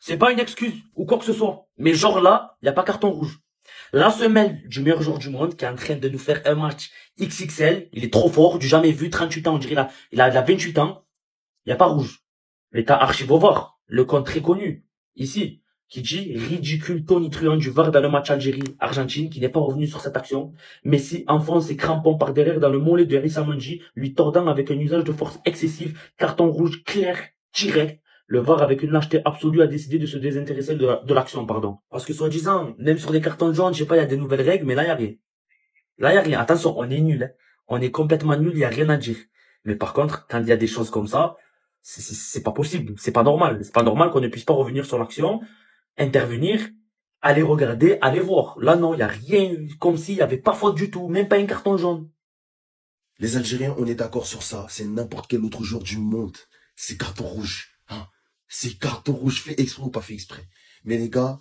C'est pas une excuse ou quoi que ce soit. Mais genre là, il n'y a pas carton rouge. La semelle du meilleur joueur du monde qui est en train de nous faire un match XXL, il est trop fort, du jamais vu, 38 ans, on dirait il a 28 ans, il n'y a pas rouge. Mais t'as Archivo VAR, le compte très connu, ici, qui dit ridicule tonitruant du VAR dans le match Algérie-Argentine, qui n'est pas revenu sur cette action. Messi enfonce ses crampons par derrière dans le mollet de Rissa Manji, lui tordant avec un usage de force excessif, carton rouge clair, direct. Le VAR, avec une lâcheté absolue, a décidé de se désintéresser de l'action, pardon. Parce que soi-disant, même sur les cartons jaunes, je sais pas, il y a des nouvelles règles, mais là, il y a rien. Là, il y a rien. Attention, on est nul, hein. On est complètement nul, il y a rien à dire. Mais par contre, quand il y a des choses comme ça, c'est pas possible. C'est pas normal. C'est pas normal qu'on ne puisse pas revenir sur l'action, intervenir, aller regarder, aller voir. Là, non, il y a rien, comme s'il y avait pas faute du tout, même pas un carton jaune. Les Algériens, on est d'accord sur ça. C'est n'importe quel autre joueur du monde. C'est carton rouge. Hein. C'est carton rouge fait exprès ou pas fait exprès. Mais les gars,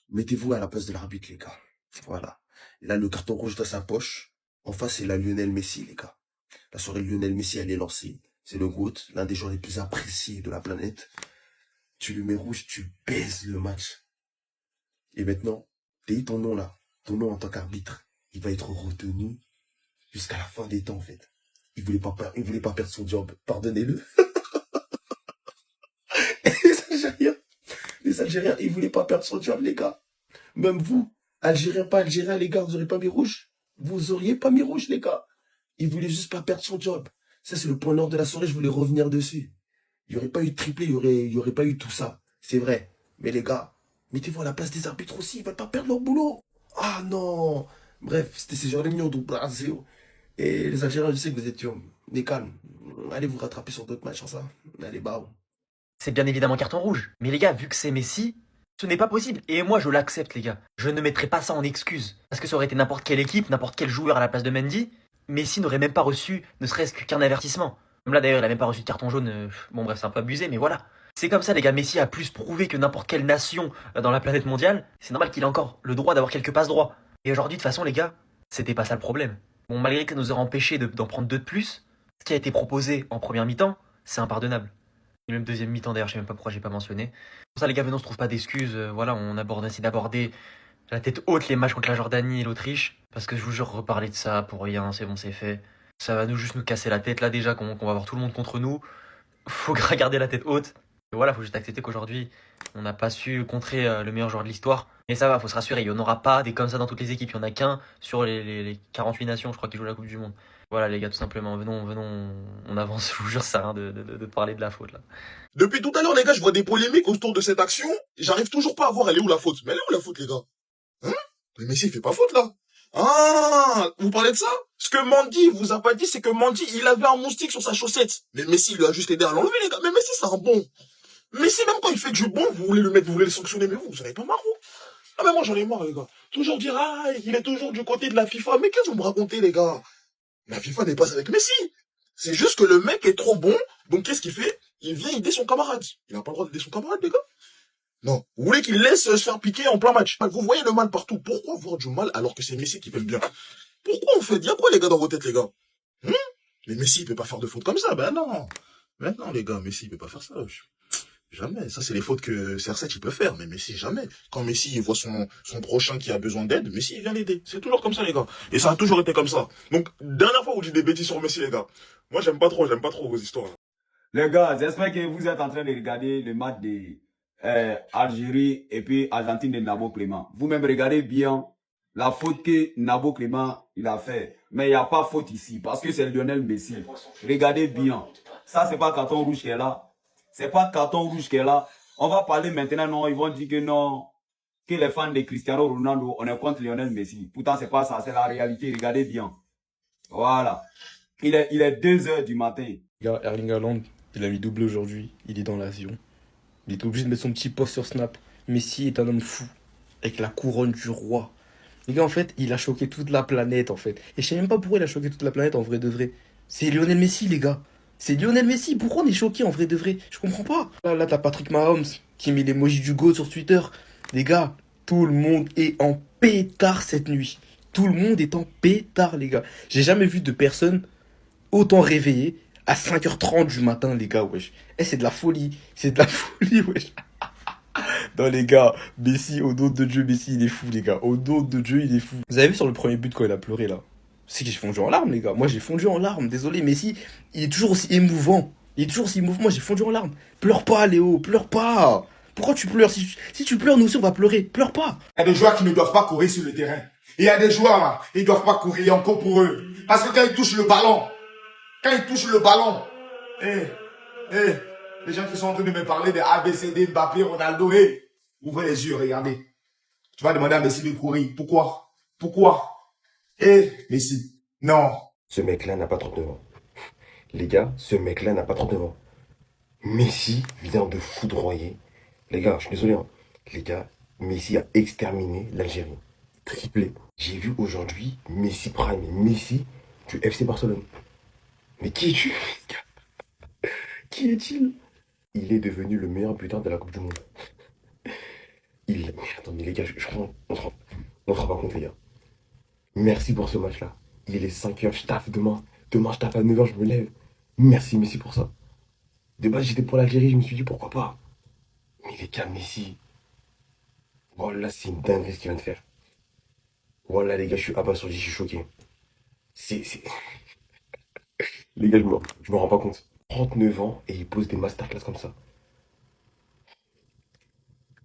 mettez-vous à la place de l'arbitre, les gars. Voilà. Là, le carton rouge dans sa poche. En face, c'est la Lionel Messi, les gars. La soirée Lionel Messi, elle est lancée. C'est le GOAT, l'un des joueurs les plus appréciés de la planète. Tu lui mets rouge, tu baises le match. Et maintenant, t'as ton nom là. Ton nom en tant qu'arbitre. Il va être retenu jusqu'à la fin des temps, en fait. Il voulait pas perdre son job. Pardonnez-le. Les Algériens, ils voulaient pas perdre son job, les gars. Même vous, Algériens, pas Algériens, les gars, vous auriez pas mis rouge. Vous auriez pas mis rouge, les gars. Ils voulaient juste pas perdre son job. Ça, c'est le point nord de la soirée, je voulais revenir dessus. Il y aurait pas eu de triplé, il y aurait pas eu tout ça. C'est vrai. Mais les gars, mettez-vous à la place des arbitres aussi, ils veulent pas perdre leur boulot. Ah non. Bref, c'était ces gens-là du Brésil. Et les Algériens, je sais que vous étiez des calmes. Allez vous rattraper sur d'autres matchs, hein, ça. Allez, bah. C'est bien évidemment carton rouge. Mais les gars, vu que c'est Messi, ce n'est pas possible. Et moi, je l'accepte, les gars. Je ne mettrai pas ça en excuse. Parce que ça aurait été n'importe quelle équipe, n'importe quel joueur à la place de Mendy. Messi n'aurait même pas reçu, ne serait-ce qu'un avertissement. Même là, d'ailleurs, il a même pas reçu de carton jaune. Bon, bref, c'est un peu abusé, mais voilà. C'est comme ça, les gars. Messi a plus prouvé que n'importe quelle nation dans la planète mondiale. C'est normal qu'il ait encore le droit d'avoir quelques passes droits. Et aujourd'hui, de toute façon, les gars, c'était pas ça le problème. Bon, malgré que ça nous aurait empêché d'en prendre deux de plus, ce qui a été proposé en première mi-temps, c'est impardonnable. Et même deuxième mi-temps d'ailleurs, je sais même pas pourquoi j'ai pas mentionné. Pour ça les gars, venons, on se trouve pas d'excuses. Voilà, on essaie d'aborder la tête haute les matchs contre la Jordanie et l'Autriche. Parce que je vous jure, reparler de ça pour rien, c'est bon, c'est fait. Ça va juste nous casser la tête là déjà, qu'on va avoir tout le monde contre nous. Faut garder la tête haute. Et voilà, faut juste accepter qu'aujourd'hui, on n'a pas su contrer le meilleur joueur de l'histoire. Mais ça va, faut se rassurer, il n'y en aura pas des comme ça dans toutes les équipes. Il n'y en a qu'un sur les 48 nations, je crois, qui jouent la Coupe du Monde. Voilà les gars, tout simplement, venons, on avance, je vous jure, ça sert à rien de parler de la faute là. Depuis tout à l'heure, les gars, je vois des polémiques autour de cette action. J'arrive toujours pas à voir elle est où la faute. Mais elle est où la faute, les gars? Hein? Mais Messi, il fait pas faute, là. Ah, vous parlez de ça? Ce que Mandy vous a pas dit, c'est que Mandy, il avait un moustique sur sa chaussette. Mais Messi, il lui a juste aidé à l'enlever, les gars. Mais Messi, c'est un bon. Messi, même quand il fait du bon, vous voulez le mettre, vous voulez le sanctionner, mais vous avez pas marre, vous? Ah, mais moi, j'en ai marre, les gars. Toujours dire, ah, il est toujours du côté de la FIFA. Mais qu'est-ce que vous me racontez, les gars? La FIFA n'est pas avec Messi. C'est juste que le mec est trop bon. Donc, qu'est-ce qu'il fait? Il vient aider son camarade. Il n'a pas le droit d'aider son camarade, les gars. Non. Vous voulez qu'il laisse se faire piquer en plein match? Vous voyez le mal partout. Pourquoi voir du mal alors que c'est Messi qui fait le bien? Pourquoi on fait? Il y a quoi, les gars, dans vos têtes, les gars? Mais Messi, il peut pas faire de faute comme ça. Ben non. Maintenant, les gars, Messi, il peut pas faire ça. Jamais. Ça, c'est les fautes que CR7, il peut faire. Mais Messi, jamais. Quand Messi, il voit son prochain qui a besoin d'aide, Messi, il vient l'aider. C'est toujours comme ça, les gars. Et ça a toujours été comme ça. Donc, dernière fois où j'ai des bêtises sur Messi, les gars. Moi, j'aime pas trop vos histoires. Les gars, j'espère que vous êtes en train de regarder le match de Algérie et puis Argentine de Nabo Clément. Vous-même regardez bien la faute que Nabo Clément il a fait. Mais il n'y a pas faute ici parce que c'est Lionel Messi. Regardez bien. Ça, c'est pas carton rouge qui est là. C'est pas carton rouge qui est là. On va parler maintenant, non, ils vont dire que non, que les fans de Cristiano Ronaldo, on est contre Lionel Messi. Pourtant, c'est pas ça, c'est la réalité. Regardez bien. Voilà. Il est 2 heures du matin. Gars, Erling Haaland, il a mis doublé aujourd'hui. Il est dans l'avion. Il est obligé de mettre son petit post sur Snap. Messi est un homme fou, avec la couronne du roi. Les gars, en fait, il a choqué toute la planète, en fait. Et je sais même pas pourquoi il a choqué toute la planète, en vrai de vrai. C'est Lionel Messi, les gars. C'est Lionel Messi. Pourquoi on est choqué, en vrai de vrai? Je comprends pas. Là, t'as Patrick Mahomes qui met l'emoji du GOAT sur Twitter. Les gars, tout le monde est en pétard cette nuit. Tout le monde est en pétard, les gars. J'ai jamais vu de personne autant réveillée à 5h30 du matin, les gars, wesh. Eh, c'est de la folie. C'est de la folie, wesh. Non, les gars, Messi, au nom de Dieu, Messi, il est fou, les gars. Au nom de Dieu, il est fou. Vous avez vu sur le premier but quand il a pleuré, là? C'est que j'ai fondu en larmes, les gars. Moi, j'ai fondu en larmes. Désolé, Messi, il est toujours aussi émouvant. Il est toujours aussi émouvant. Moi, j'ai fondu en larmes. Pleure pas, Léo, pleure pas. Pourquoi tu pleures? Si tu pleures, nous aussi, on va pleurer. Pleure pas. Il y a des joueurs qui ne doivent pas courir sur le terrain. Et il y a des joueurs, là, ils ne doivent pas courir encore pour eux. Parce que quand ils touchent le ballon, les gens qui sont en train de me parler de ABCD, Mbappé, Ronaldo, ouvrez les yeux, regardez. Tu vas demander à Messi de courir. Pourquoi? Messi, non. Ce mec-là n'a pas 39 ans. Les gars, ce mec-là n'a pas 39 ans. Messi vient de foudroyer. Les gars, je suis désolé, hein. Les gars, Messi a exterminé l'Algérie. Triplé. J'ai vu aujourd'hui Messi Prime, Messi du FC Barcelone. Mais qui es-tu, les gars? Qui est-il? Il est devenu le meilleur buteur de la Coupe du Monde. Mais attendez, les gars, je crois on se rend pas compte, les gars. Merci pour ce match-là. Il est 5h, je taffe demain. Demain, je taffe à 9h, je me lève. Merci, Messi, pour ça. De base, j'étais pour l'Algérie, je me suis dit pourquoi pas. Mais les gars, Messi. Voilà, c'est une dinguerie ce qu'il vient de faire. Voilà, les gars, je suis abasourdi, je suis choqué. C'est... Les gars, je me rends pas compte. 39 ans et il pose des masterclass comme ça.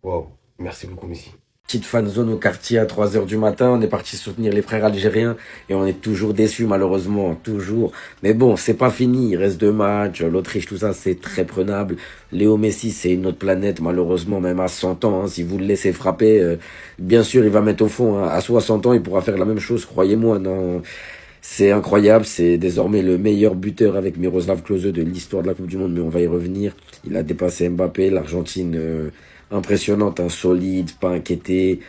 Waouh, merci beaucoup, Messi. Petite fan zone au quartier à 3h du matin, on est parti soutenir les frères algériens et on est toujours déçus malheureusement, toujours. Mais bon, c'est pas fini, il reste 2 matchs, l'Autriche, tout ça, c'est très prenable. Léo Messi, c'est une autre planète malheureusement, même à 100 ans, hein, si vous le laissez frapper, bien sûr il va mettre au fond, hein. À 60 ans il pourra faire la même chose, croyez-moi, non. C'est incroyable, c'est désormais le meilleur buteur avec Miroslav Klose de l'histoire de la Coupe du Monde, mais on va y revenir. Il a dépassé Mbappé, l'Argentine... impressionnante, hein, solide, pas inquiété.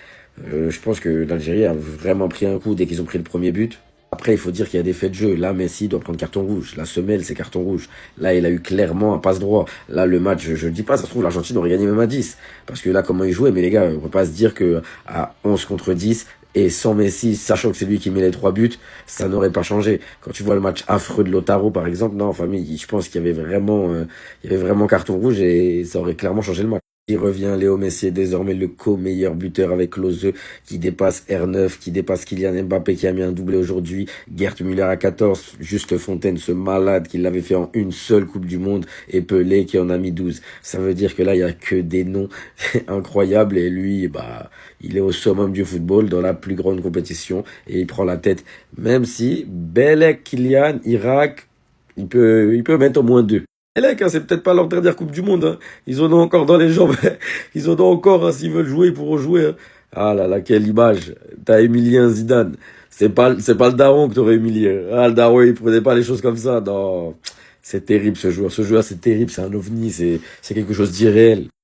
Je pense que l'Algérie a vraiment pris un coup dès qu'ils ont pris le premier but. Après, il faut dire qu'il y a des faits de jeu. Là, Messi doit prendre carton rouge. La semelle, c'est carton rouge. Là, il a eu clairement un passe droit. Là, le match, je le dis pas, ça se trouve, l'Argentine aurait gagné même à 10. Parce que là, comment il jouait, mais les gars, on peut pas se dire que à 11 contre 10, et sans Messi, sachant que c'est lui qui met les 3 buts, ça n'aurait pas changé. Quand tu vois le match affreux de Lautaro, par exemple, non, famille, je pense qu'il y avait vraiment carton rouge et ça aurait clairement changé le match. Il revient, Léo Messi est désormais le co-meilleur buteur avec Klose qui dépasse R9, qui dépasse Kylian Mbappé qui a mis un doublé aujourd'hui, Gerd Müller à 14, Juste Fontaine, ce malade qui l'avait fait en une seule Coupe du Monde, et Pelé qui en a mis 12. Ça veut dire que là, il y a que des noms incroyables et lui, il est au summum du football dans la plus grande compétition et il prend la tête, même si Belek, Kylian, Irak, il peut mettre au moins 2. Et là, c'est peut-être pas leur dernière Coupe du Monde, hein. Ils en ont encore dans les jambes. Ils en ont encore, hein. S'ils veulent jouer, ils pourront jouer, hein. Ah là là, quelle image. T'as humilié un Zidane. C'est pas le daron que t'aurais humilié. Ah, le daron, il prenait pas les choses comme ça. Non. C'est terrible, ce joueur. Ce joueur, c'est terrible. C'est un ovni. C'est quelque chose d'irréel.